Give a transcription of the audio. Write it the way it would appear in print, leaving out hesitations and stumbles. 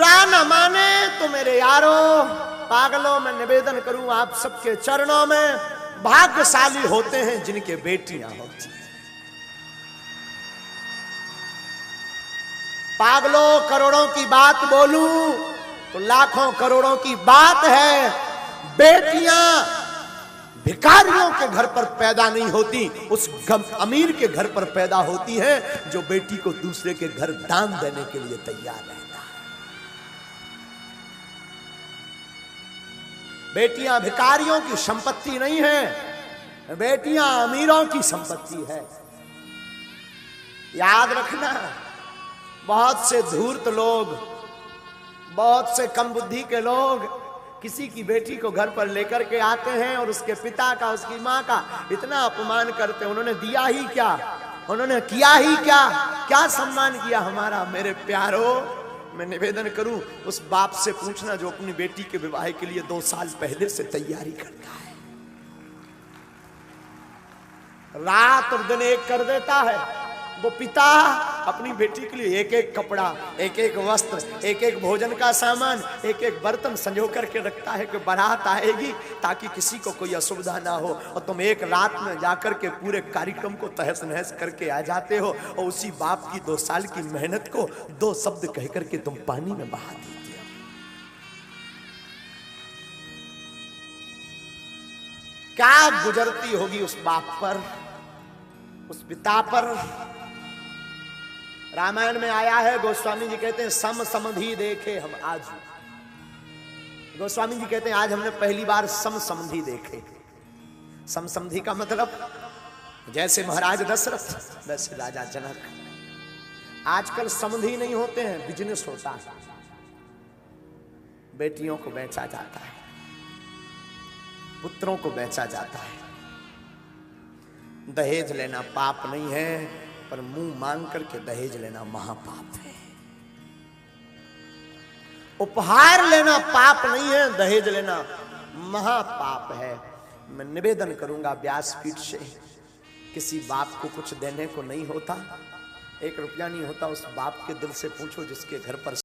बुरा न माने तो मेरे यारों पागलों, मैं निवेदन करूं आप सबके चरणों में, भाग्यशाली होते हैं जिनके बेटियां होती हैं। पागलों, करोड़ों की बात बोलूं तो लाखों करोड़ों की बात है। बेटियां भिखारियों के घर पर पैदा नहीं होती, उस अमीर के घर पर पैदा होती हैं जो बेटी को दूसरे के घर दान देने के लिए तैयार रहता है। बेटियां भिखारियों की संपत्ति नहीं है, बेटियां अमीरों की संपत्ति है। याद रखना, बहुत से धूर्त लोग, बहुत से कम बुद्धि के लोग किसी की बेटी को घर पर लेकर के आते हैं और उसके पिता का, उसकी माँ का इतना अपमान करते हैं। उन्होंने दिया ही क्या, उन्होंने किया ही क्या, क्या सम्मान किया हमारा। मेरे प्यारो, मैं निवेदन करूं उस बाप से पूछना जो अपनी बेटी के विवाह के लिए 2 साल पहले से तैयारी करता है, रात और दिन एक कर देता है। वो पिता अपनी बेटी के लिए एक एक कपड़ा, एक एक वस्त्र, एक एक भोजन का सामान, एक एक बर्तन संजो करके रखता है कि बारात आएगी ताकि किसी को कोई असुविधा ना हो। और तुम एक रात में जाकर के पूरे कार्यक्रम को तहस नहस करके आ जाते हो और उसी बाप की 2 साल की मेहनत को 2 शब्द कह करके तुम पानी में बहा देते हो। क्या गुजरती होगी उस बाप पर, उस पिता पर। रामायण में आया है, गोस्वामी जी कहते हैं सम समधि देखे हम आज। गोस्वामी जी कहते हैं आज हमने पहली बार सम समधि देखे। सम समधि का मतलब जैसे महाराज दशरथ वैसे राजा जनक। आजकल समधि नहीं होते हैं, बिजनेस होता है। बेटियों को बेचा जाता है, पुत्रों को बेचा जाता है। दहेज लेना पाप नहीं है, पर मुंह मांग करके दहेज लेना महापाप है। उपहार लेना पाप नहीं है, दहेज लेना महापाप है। मैं निवेदन करूंगा व्यासपीठ से, किसी बाप को कुछ देने को नहीं होता, 1 रुपया नहीं होता, उस बाप के दिल से पूछो जिसके घर पर